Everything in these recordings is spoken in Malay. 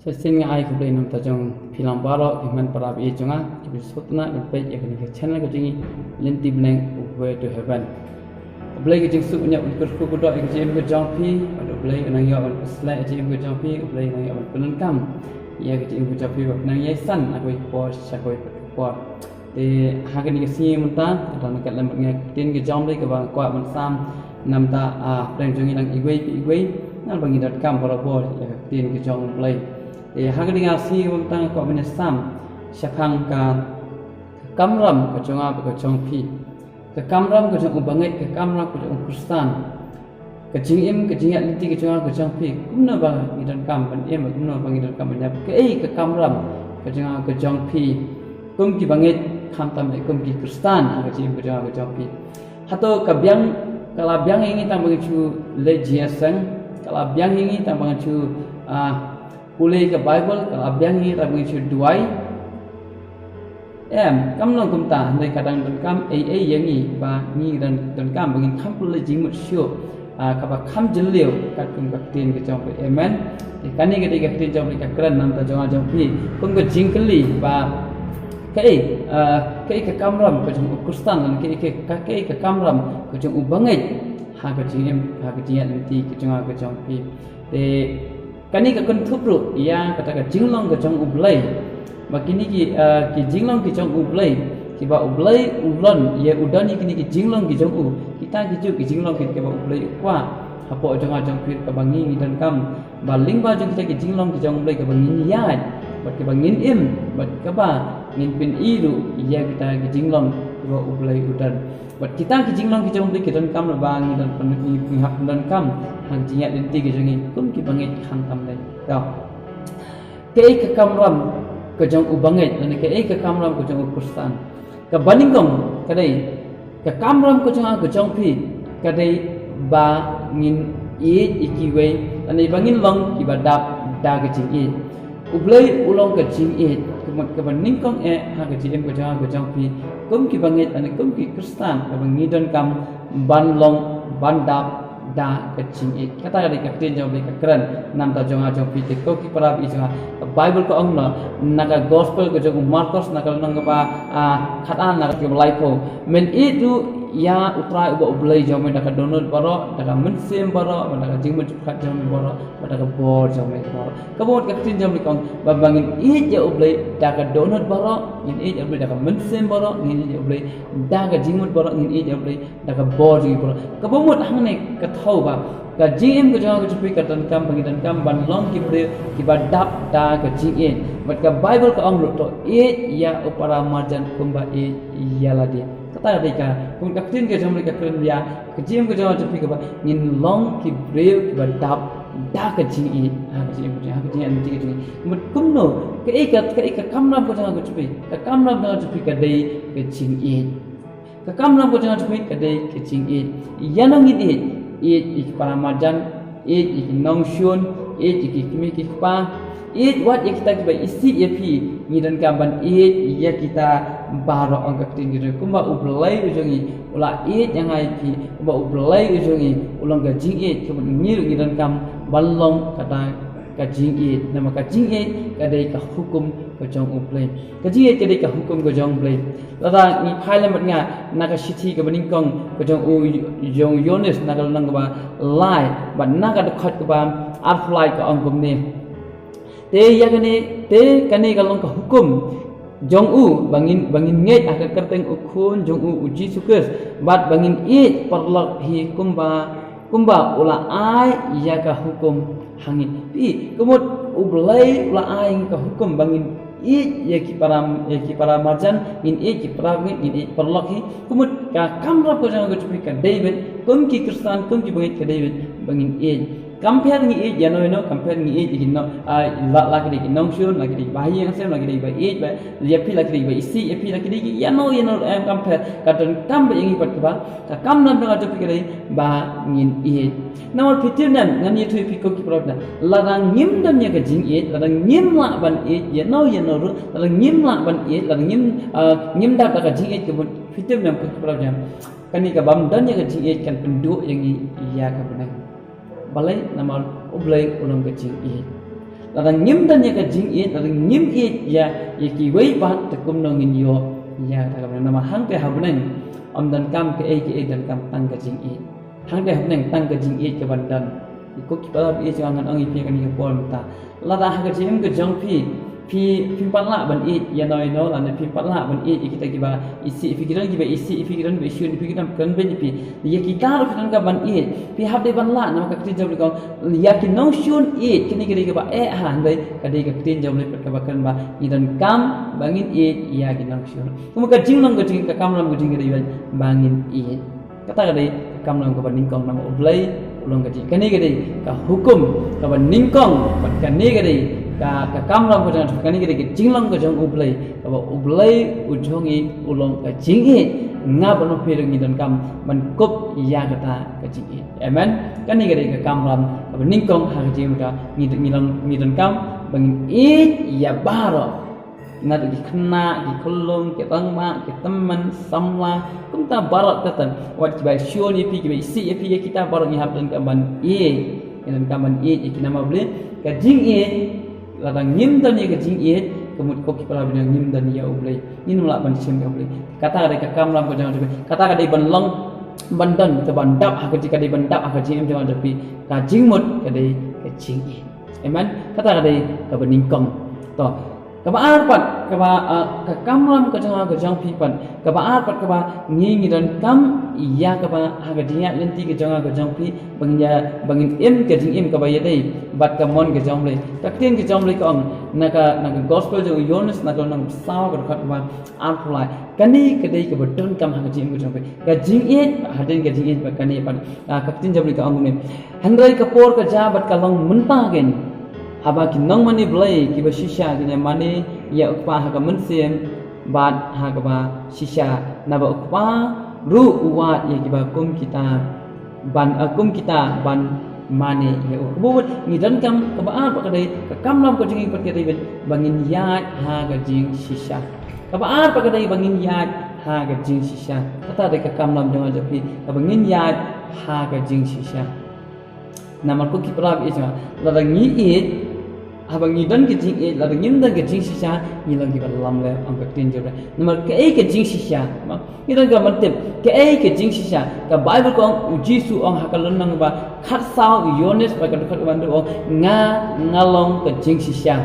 Sesing ai ku nam ta jong philang baro iman parab e jonga ki sutna pe e ke channel ko jingi lenti blank way to heaven blay ke jing su nya ukur ku do ke jing ke jong pi ado blay nang yo on slay jing ke jong pi blay nang yo on pelan kam ya ke jing ke jong pi bak nang ye san aku po sa ko po te ha ke ni ke si mun ta dan ke lam nge tin ke jong blay ke ba kwa man sam nam ta a plan jong nang igwe nan bangi dot kam baro bo ya ke tin ke jong blay hang dengan si tentang kau menyesam syakang ka kamram ka jonga ka jongpi ka kamram ka jong bangai ka kamram ka jong kristan ka jingim ka jingat liti ka jonga ka jongpi kumna bang idan kam ban em kumna bang idan kam nya ka kamram ka jonga ka jongpi kum ki bangai kham tam kum ki kristan ka jing ka jonga ka jongpi hato ka biang kala biang ini tam bang chu le jiasang kala biang ini tam bang chu Kulai ke Bible kalau abiang ni tak mengisu duai, kam long kumta dari kadang dan kam yang ni bah ni dan kam bagi kam kulai jimut show, kapa kam jeliu kat kum kaktin ke jom amen. Kani ketika kaktin jom kekeren nam ta jom pi kum ke jingkeli bah kai ke kamram ke jom Kristen dan kai ke kamram ke jom ubangai ha ke jingem ha ke jingat nanti ke jom pi kani ka kun thupru ya kata ka jinglong ka jong ublai makini ki jinglong ki jong ublai ki ba ublai ulon ye udani kini ki jinglong ki jong u kita ki ju ki jinglong ki ba ublai kwa hapo jong pit ka bangi dan kam baling ba jong kita ki jinglong ki jong ublai ka bangi ya bat ka bangin im bat ka ba ngin pin iru ya kita ki jinglong ba ublai udan bat kita ki jinglong ki jong ublai ki dan kam la bangi dan penuhi pihak dan kam hang jingat lenti ke jongi kum ki bangai kham tam dai tau ke kamram ke jong u bangai dan ke kamram ke jong u Kristen ka baningong kadai ke kamram ke jong pi kadai ba ngin ikiwe dan bangin long ki ba da ke jing i ublai ulong ke jing i ke baningong ha ke jing ke jong pi kum ki bangai dan kum ki Kristen ka bangi dan kam ban long ban dap da kecing kata dari kaktin jom beli keren nam ta jonga jom piti ko ki parab i jonga Bible ko ongna naga gospel ko jong Marcos naga nang ba khatan naga ki life men itu ya utra uba ublai jom naga download baro naga mensim baro naga jingmen khat jom baro naga bor jom baro kabot kaktin jom likong babangin ya ublai daga download baro in ublai daga mensim baro in ublai daga jingmen baro in ublai daga bor jing baro kabot hangne thau ba ka jim ko jang ko chupi ka tan kam bagi tan kam ban long ki bre ki ba dap da ka jim but ka Bible ka ong to ya upara marjan kumba ya la dia kata deka kun ka tin ke jam ka kren ya ka jim ko jang chupi ka ba ngin long ki bre ki ba dap da ka jim ha ka jim ko jang ti ke but kumno ka kamram ko jang ko chupi ka kamram da chupi ka dei ka jim ka kamram ko jang chupi ka dei ka jim yanong it para marjan it nongshun it kimi kikpa it what kita kiba isi yapi ni dan kaban it ya kita baro angka tin gitu kumba ublai ujongi ula it yang ai pi kumba ublai ujongi ulang gajing it kemudian ni dan kam balong kata kajing it nama kajing it kadai ka hukum ko jong ublai kajing it kadai ka hukum ko jong ublai lada ni phailam nga naga sithi ka baning kong ko jong u jong yones naga nang ba lai ba naga khat ka ba arfly ka angum ne te yagane te kane ka long ka hukum jong u bangin ngai aka kerteng ukhun jong u uji sukus bat bangin it perlak hi kumba ula ai ya ka hukum hangin pi kumut ublai ula ai ka hukum bangin ya ki para marjan in ki para in perlaki kumut ka kamra ko jang ko ka David kum ki Kristen kum ki bangit ka David bangin compare ni ya no compare ni no la ki nong shun la ki bahi yang sem la ki ba ba yapi la ki ba isi yapi la ki ya no am compare ka don kam ba ingi pat ba ka kam nam da ka dei ba ngin nomor fitir nam ngan yetu pi ko ki problem la rang ngim dan ya ka jing la rang ngim la ban ya no ru la rang ngim la ban la rang ngim da ka jing ke fitir nam ko problem kani ka bam dan ya ka jing kan penduk yang ya ka benar balai nama ublai ulang kecil ladang ngim dan ya ka jing it ladang ngim it ya ki wei ba ta kum no ngin yo ya ta ka nama hang te habneng om dan kam ke dan kam tang ka jing it hang te habneng tang ka jing it ke ban dan ko ki pa bi jangan ang pi kan ni ko ta lada ha ka jing ke jong pi patla ban it ya noi no la pi patla ban it kita kiba isi pikiran kiba isi pikiran be shun pikiran kan ben pi ya kita ro kan ka ban it pi hab de ban la na ka tin jom ko ya ki no shun it kini kiri kiba han dai ka de ka tin jom le ka ba kan ba idan kam bangin it ya ki no shun kuma ka jing long ka jing ka kam lam ka jing ka bangin it kata ka de kam lam ka ban ning kong na ulai ulong ka jing kani ka de ka hukum ka ban ning kong ban kani ka de ka kam lam ko jang kani ke jing lam ko jang ublai ujongi ulong ka jing i nga bano pirang ni dan kam man kop ya kata ka jing i amen kani ke kam lam ka ningkong ha jing ta ni dan kam bangin i ya baro na di khna di khulung ke tangma ke teman samla kum ta barat kata wat bai sure ni pi ke isi pi kita barat ni hab dan kaman i dan kaman i nama beli ka jing i ladang ngim dan ya jing it kemud ko ki para binang ngim dan ya ublai ni nula ban sim ya ublai kata ada ka kam lam ko jangan depi kata ada ban long ban dan ke ban dap ha ketika di ban dap ha jing jangan depi ka jing mut ka dei ka jing it amen kata ada ka beningkong to ka ba arpat ka ba ka kam lam ko jangan pi pan ka ba arpat ka ba ngi dan kam iya ka ba ha ga dia lenti ke jangan pi bangin im ke jing im ka ba ya dei bat ka mon ke jong le tak tin ke jong le ka ong naga gospel jo Yohanes naga nang saw ka khat ba apply kani ke dei ke beton kam ha jing ko jong ka jing it hadin ke jing it ba kani pan ka tin jong le ka ong ne handrai ka por ka ja bat ka long munta gen haba ki nong mani blai ki ba shisha ki mani ya ukpa ha ka munsiem bat ha ka ba shisha na ba ukpa ru uwat ya ki ba kum kita ban mane ya ukbut ni dan kam ka ba ba ka dei ka kam lam ko jing ko ke dei bangin yat ha ka jing shisha ka ba ba ka dei bangin yat ha ka jing shisha kata dei ka kam lam jangan japi ka bangin yat ha ka jing shisha namar ko ki prab isma la ngi it abang ni dan ke jing it la ngim dan ke jing shisha ni lang ki ba lam le ang ka tin jore namar ke jing shisha ni dan ka mantep ke jing shisha ka bible ko uji su ong hakalon nang ba khat saw Yohanes ba ka khat ban do ngalong ke jing shisha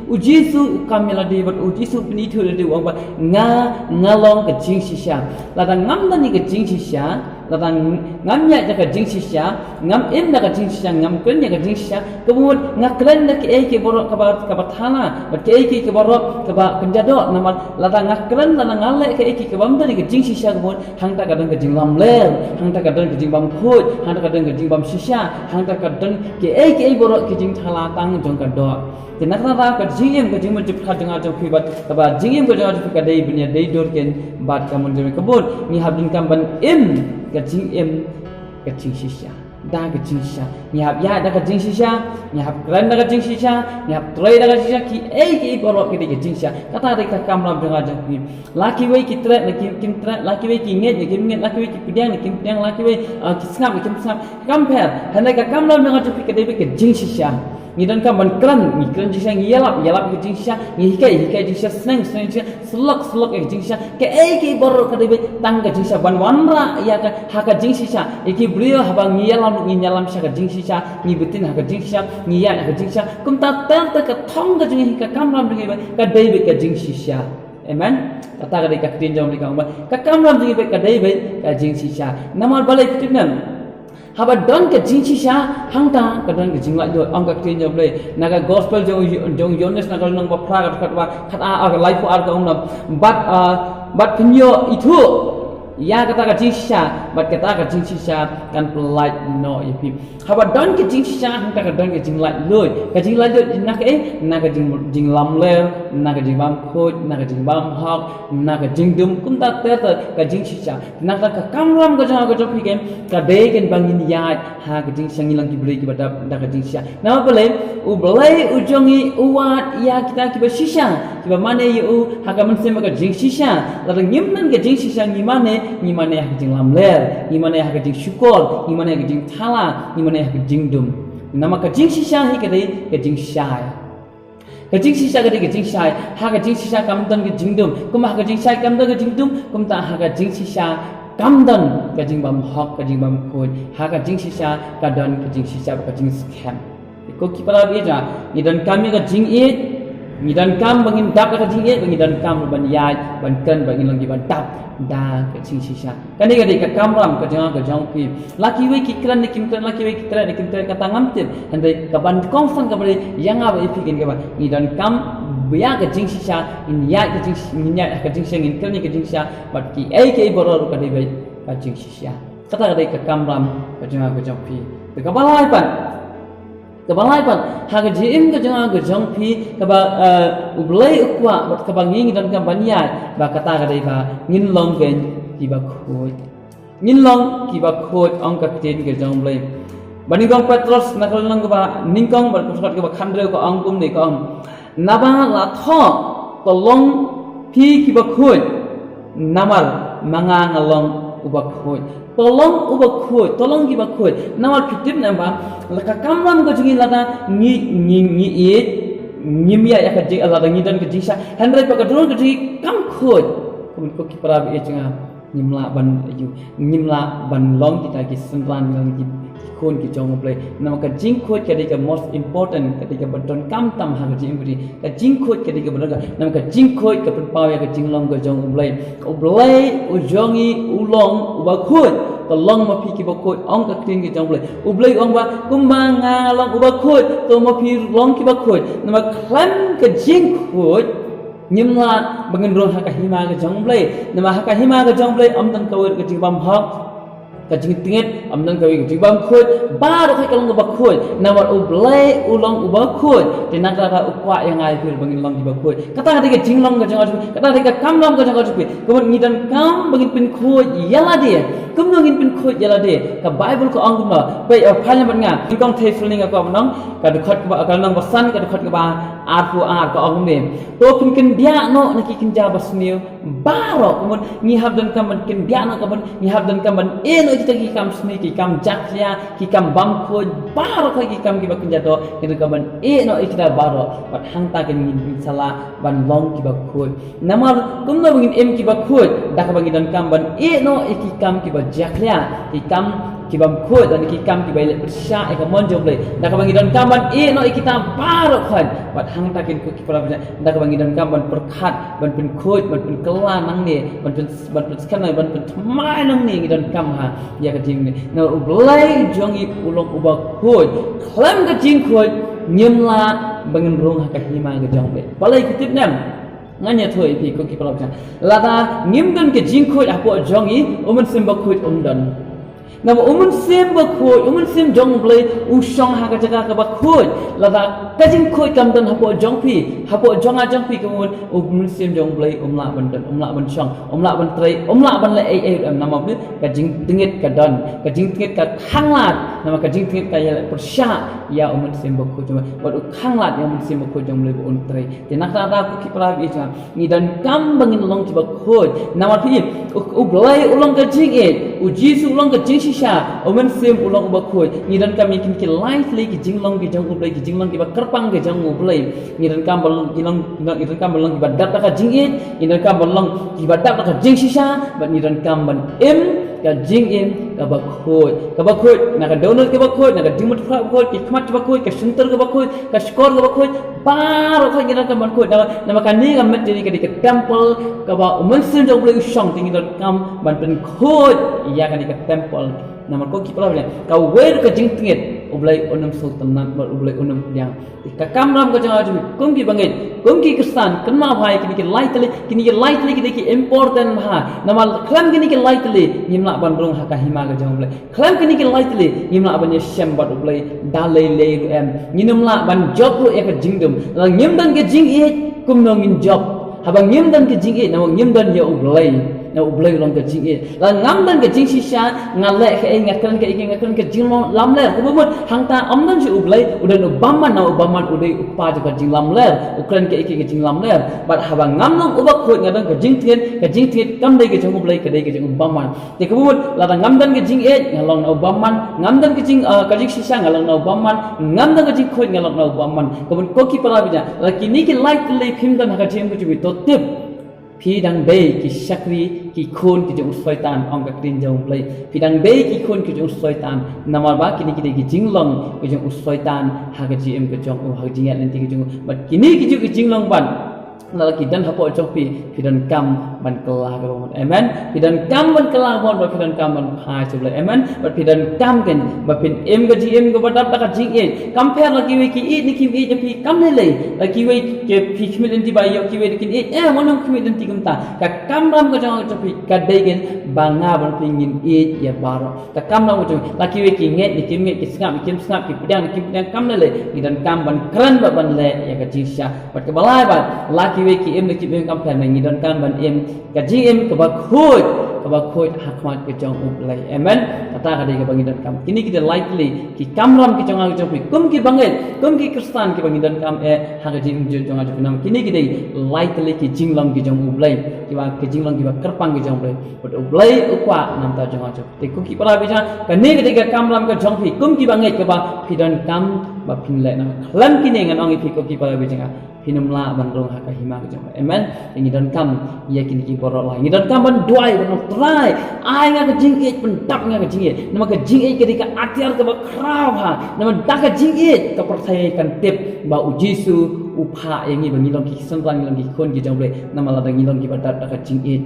uji su kamila di bat uji su ni thu de wang ba ngalong ke jing shisha la ngam dan ni ke jing shisha la ngam nya ka jing shisha ngam im na ka jing shisha ngam kun nya ka jing shisha kemudian ngaklen na ke borok ka ba thana ba ke borok ka ba kenjado nama la ngaklen la ngale ke bam dan ni ke jing shisha kemudian hang ta ka dan ke jing lam ler hang ta ka dan ke jing bam khoj hang ta ka dan ke jing bam shisha hang ta ka dan ke borok ke jing thala tang jong ka do Kena ka jingim ka jingmu jip kha janga jong khibat ka ba jingim ka janga ka dei binya dei dor ken bat ka mon jeme kabut ni habdin kam ban im ka jingim ka jing shisha da ka jing shisha ni hab ya da ka jing shisha ni hab kran da ka jing shisha ni hab trei da ka shisha ki borok ki de jing shisha kata de ka kam lam janga jong ki laki wei ki tre kim tre laki wei ki nget ni kim nget laki wei ki pidyang ni kim pidyang laki wei ki snap ni kim snap compare hana ka kam lam janga jong ka dei ka jing shisha ni dan kam ban kran jisha ngi yalap ke jisha ngi hikai jisha sneng jisha slok ke jisha ke borok ka debe tang ka jisha ban wanra ya ka ha ka jisha ki brio haba ngi yalam sha ka jisha ngi bitin ha ka jisha ngi ya ka jisha kum ta ka thong ka jing ka kam ram debe ka debe ka jisha amen kata ka de ka tin jom ka ka kam ram debe ka debe ka jisha namal balai kitnan haba don ke jing shisha hangta ka don ke jing la do ang ka tin job le naga gospel jong Yohanes naga nang ba pra ka khat a life ar ka ong but pinyo itu ya kata ka jing shisha but kata ka jing shisha kan pelai no ipi haba don ke jing shisha hangta ka don ke jing la loy ka jing la do naga jing lam le naga jing bam khoj naga jing bam hak naga jing dum kum ta ter ka jing shisha naga ka kamram ka jang ka jopi ken ka de ken bangin yat ha ka jing sang ilang ki beli ki badap da ka jing shisha nama boleh belai ujongi uwat ya kita ki ba shisha ki ba mane yu ha ka men sem ka jing shisha la ngim nan ka jing shisha ni mane ya ka jing lam ler ni mane ya ka jing syukur ni mane ya ka jing thala ni mane ya ka jing dum nama ka jing sisa hi kadai ka jing sai ka jing sisa kadai ka jing sai ha ka jing sisa kam dan ka jing dum kum ha ka jing sai kam dan ka jing dum kum ta ha ka jing sisa kam dan ka jing bam hok ka jing bam khoi ha ka jing sisa ka dan ka jing sisa ka jing scam ko ki para bi ja ni dan kami ka jing ni dan kam bangin dap ka jing bangin dan kam ban yai ban kan bangin lang ban dap da ka jing sisa kani ka ka kam ram ka jang pi laki we ki kran ni kim kran laki we ki kran ni kim kran ka tangam tip handai ka ban kongsan ka bari yang aba ipi kin ka ba ni dan kam biya ka jing sisa in ya ka jing ni ya ka jing sing in kran ni ka jing sisa bat ki ai ke boror ka dei bai ka jing sisa kata ka kam ram ka jang pi ka balai pan haga jim ka jang pi ka ba ublai ukwa bat ka banging dan ka banyai ba kata ka dei ba ngin long gen ki ba khoi ngin long ki ba khoi ong ka ten ka jang blai bani gong petros na kal nang ba ningkong ba kusat ka ba khandre ko ong kum ni ko ong naba la tho ko long pi ki ba khoi namal manga ngalong uba khoi tolong ki ba khoi namal pitip na ba laka kamram ko jingi lada ni e nyimya ya ka jing lada ni dan ka jisa handrai pa ka drone ka jingi kam khoi ko ki para bi chinga nyimla ban long kita ki semblan lang ki khon ki jong play nama ka jing khoi ka de ka most important ka de ka baton kam tam ha ka jing budi ka jing khoi ka de ka baton nama ka jing khoi ka pun paw ya ka jing long ka jong play u jongi u long u ba khoi ka long ma phi ki ba khoi ong ka tin ki jong play u play ong ba kumanga long u ba khoi to ma phi long ki ba khoi nama klan ka jing khoi nyimla bangen ro ha ka hima ka jong play nama ha ka hima ka jong play am tan ka wer ka jing bam hak ka jing tinget am nan ka wi jing bam khoi ba ro kai ka long ba khoi nama u play u long u ba khoi te na ka ukwa yang ai fir bangin long di ba khoi kata ka jing long ka jong kata ka kam long ka jong ko ni dan kam bangin pin khoi yala dia kum ngin pin khoi yala dia ka bible ko ang ma bai a phal man nga ki kong thai feeling ka ba nong ka de khot ba ka nong ba san ka de khot ka ba ar pu ar ka ong me to kin kin dia no na ki kin ja bas niu ba ro ko ni hab dan kam kin dia no ka ban ni hab dan kam ban e no kita ki kam sni ki kam jak ya ki kam bam khoi ba ro ka ki kam ki ba kin ja do ki ka ban e no kita ba ro bat hang ta kin ni sala ban long ki ba khoi namal kum no bangin em ki ba khoi da ka bangin dan kam ban e no ki kam ki ba jak ya ki kam ki bam khoi dan ki kam ki ba le sha e ka mon jom le da ka bangin dan kam ban e no kita ba ro khan bat hang ta kin ki pra da ka bangin dan kam ban perkhat ban pen khoi ban pen kala nang ni ban pen skan ban pen thmai nang ni dan kam ha ya ka jing ni na u blai jong i ulong u ba khoi khlam ka jing khoi nyimla bangin rong ha ka hima ka jong le balai ki tip nam nganya thoi pi ko ki pra lada ngim dan ke jing khoi apo jong i umun sim ba khoi dan nama umun sim ba khoi umun sim jong blai u shong ha ka jaga ka ba khoi lada ka jing khoi kam dan hapo jong pi hapo jong a jong pi ko umun sim jong blai umla ban shong umla ban trai umla ban la ai nama bi ka jing tingit ka dan ka jing tingit ka khanglat nama ka jing tingit ka ya persha ya umun sim ba khoi cuma ba khanglat ya umun sim ba khoi jong blai un trai te nak ta ko ki pra bi ja ni dan kam bangin long ba khoi nama pi u blai ulong ka jing e u jisu ulong ka jing sha umun sim ulong ba khoi ni dan kam yakin ki life le ki jing long ki jong blai ki jing long ki ba kerpang ke jang blai ni dan kam bal gilang ni dan kam bal ki ba dat ka jing e ni dan kam bal ki ba dat ka jing sha ba ni dan kam ban em ka jing in ka ba khoi na ka donor ka ba khoi na ka dimut ka ba khoi ki khmat ba khoi ka sunter ka ba khoi ka skor ka ba khoi bar ka ni dan kam ban khoi na ma ka ni ka met ni ka di ka temple ka ba umun sim jong blai shong ting dan kam ban pen khoi ya ka ni ka temple nama ko ki pala ka wer ka jing tingit ublai onam sultan nat ublai onam yang ka kamram ka jang aju kum ki banget kum ki kristan kenma bhai ki light le ki important ha nama klam ki light le nimla ban rong ha ka hima ka jang ublai klam ki light le nimla ban ye shem bat ublai dalai le em nimla ban job ro ya ka jingdom la nim dan ke jing e kum no ngin job habang nim dan ke jing e nama nim dan ya ublai na ublay long ka jing e la ngam dan ka jing shisha ngale ka e ngakran ka jing lam ler ko bot hang ta amdan ji ublay udan ubamman na ubamman udai upa ka jing lam ler ukran ka jing lam ler bat haba ngam long ubak khot ngadan ka jing tiet kam dai ka jing ublay ka dai ka jing ubamman te ko bot la ngam dan ka jing e ngalong na ubamman ngam dan ka jing shisha ngalong na ubamman ngam dan ka jing khot ngalong na ubamman ko bot ko ki para bija la kini ki like le phim dan ka jing ko ji to tip pidang bay ki syakri ki khun ki jong soitan ong ka krin jong play pidang bay ki khun ki jong soitan namar ba kini ki jinglong ki jong soitan ha ka ji em ka jong ha ji yan nanti ki jong bat kini ki jinglong ban lalaki dan hapo jopi pidan kam ban kelah ka bon amen pidan kam ban kelah bon ba pidan kam ban phai suble amen ba pidan kam ken ba pin em ga ji em ga badap ta ka jing e compare laki we ki e ni kim e pi kam le laki we ke pi khmil enti ba yo ki we kin e monong khmil enti kum ta ka kam ram ga jong jopi ka dei gen ba nga ban pingin e ya baro ka kam ram ga laki we ki nget ni kim nget ki skap ki pedang kam le pidan kam ban kran ba ban le ya ka ji sha ba ka balai ba laki we ki em le ki ben kam phan ngi don kam ban em ka ji em ka ba khoi hakmat ke jong ublai amen kata ka dei ka bangi don kam kini kita likely ki kamram ki jong ang jong kum ki banget kum ki kristan ki bangi don kam e ha ka ji jong ang nam kini ki dei likely ki jinglam ki jong ublai ki ba ki jinglam ki ba kerpang ki jong ublai but ublai ukwa nam ta jong ang te ku ki para bija ka ne ka dei ka kamram ka jong kum ki banget ka ba pi don kam ba pin le na klan ki ne ngan ong pi ko ki para bija hinumla ban rong ha ka hima ka jong amen ngi don kam ya kini ki boro la ngi don kam ban duai ban try ai nga ka jing it pen tap nga ka jing it nama ka jing it ketika atiar ka ba kraw ha nama da ka jing it ka percaya kan tip ba ujisu upha yang ni bangi long ki sentang long ki kon ki jong ble nama la dangi long ki ba da ka jing it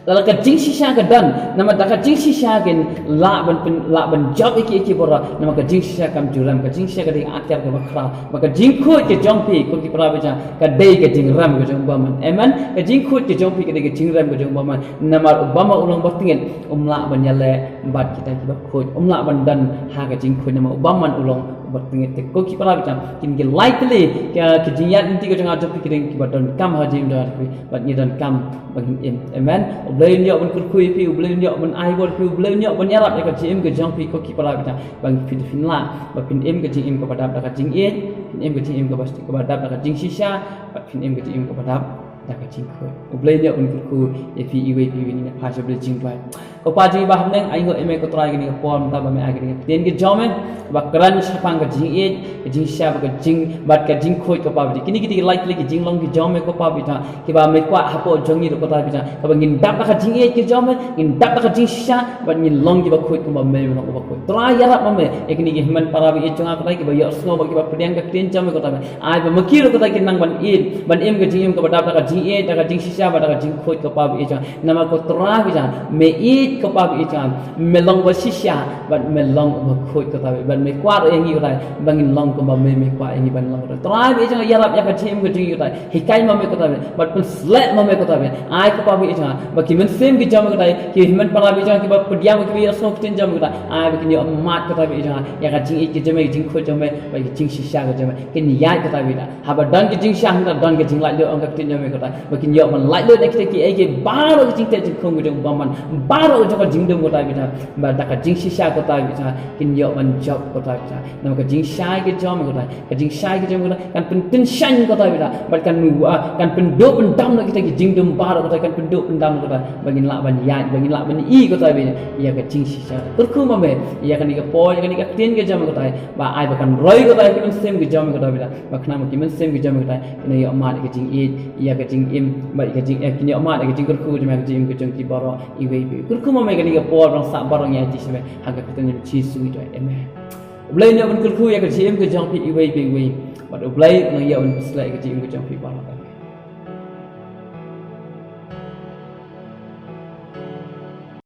lala ka jing shisha ka dan nama da ka jing shisha gen la ban job iki bora nama ka jing shisha kam juram ka jing shisha ka ding atiar ka ba kraw maka jing ko ke jong pi ko ki pra ba ka dei ka jing ram ka jong ba man amen ka jing ko ke jong pi ka dei ka jing ram ka jong ba man nama obama ulang batingin umla ban yale bat kita ki ba ko umla ban dan ha ka jing ko nama obama ulang batingin te ko ki pra ba kin ki likely ka jing ya inti ka jong a job pi ki ba don kam ha jing da ki ba ni don kam bagi em amen ublay nyo ban kurkui pi ublay nyo ban ai bol pi ublay nyo ban yarap ka jing ka jong pi ko ki pra ba bang fin la ba pin em ka jing em ka badap da ka jing e pin em ka jing em ka basti ka badap da ka jing shisha ba pin em ka jing em ka badap da ka jing ko ublay nyo ban kurku e pi iwe pi ni na pa job jing bai ko pa jing ba hamneng ai ngo em ko try ni ka pon ta ba me ai ni ten ke jomen ba kran sapang ka jing e jing sha ba ka jing bat ka jing khoi ka pa bi kini ki likely ki jing long ki jome ko pa bi ta ki ba me kwa hapo jongi ro ko ta bi ta ka ba ngin dap ka jing e ki jome ngin dap ka jing sha ba ngin long ki ba khoi ko ba me no ko ba khoi try ya rap me e kini ki himan para bi e jonga ka ki ba yo so ba ki ba pediang ka ten jome ko ta ai ba maki ro ko ta ki nang ban e ban em ka jing em ka ba dap ka jing e ta ka jing sha ba ta ka jing khoi ko pa bi e jonga nama ko try bi ja me e ko pa bi e jonga me long ba shisha ba me long ba khoi ko ta ba me kwa ro ngi ko ta ba ngin long ko ba me kwa ngi ban long ro try bi jonga ya rap ya ka jing ko jing ko ta hikai ma me ko ta ba pun slap ma me ko ta ai ko pa bi e jonga ba ki men sem ki jome ko ta ki himan para bi jonga ki ba pediang ki bi so ten jome ko ta ai ba ki ni mat ko ta bi jonga ya ka jing e ki jome jing khoi jome ba ki jing shisha ko jome ki ni ya ko ta bi da ha ba dan ki jing sha hang da dan ki jing lai lo ong ka ten jome ko ta ba ki yo man lai lo ne ki ai ki ba ro ki jing te jing khong ko jong ba man ba ro jo ka jing dum ko ta bi da ba da ka jing shisha ko ta bi jonga ki yo man job ko ta bi da nam ka jing sha ki jome ko ta ka jing sha ki jome ko ta kan pen ten shan ko ta bi da ba kan pen do pen dam no kita ki jing dum ba ro ko ta kan pen do pen dam ko ta bangin la ban ya bangin la ban i ko ta bi ya ka jing shisha kurku ma me ya kan ni ka po ya kan ni ka ten ke jome ko ta ba ai ba kan roi ko ta ki men sem ki jome ko ta bi da ba khna ma ki men sem ki jome ko ta ni yo ma ki jing i ya ka jing im ba ka jing ki ni ma ki jing kurku jome ka jing ko jong ki baro i we bi kurku ma me ka ni ka po rong sa barong ya ji se ha ka ten ni chi su to amen ublay ni ban kurku ya ka jing ko jong pi i we bi we but ublay no ya un slai ka jing ko jong pi baro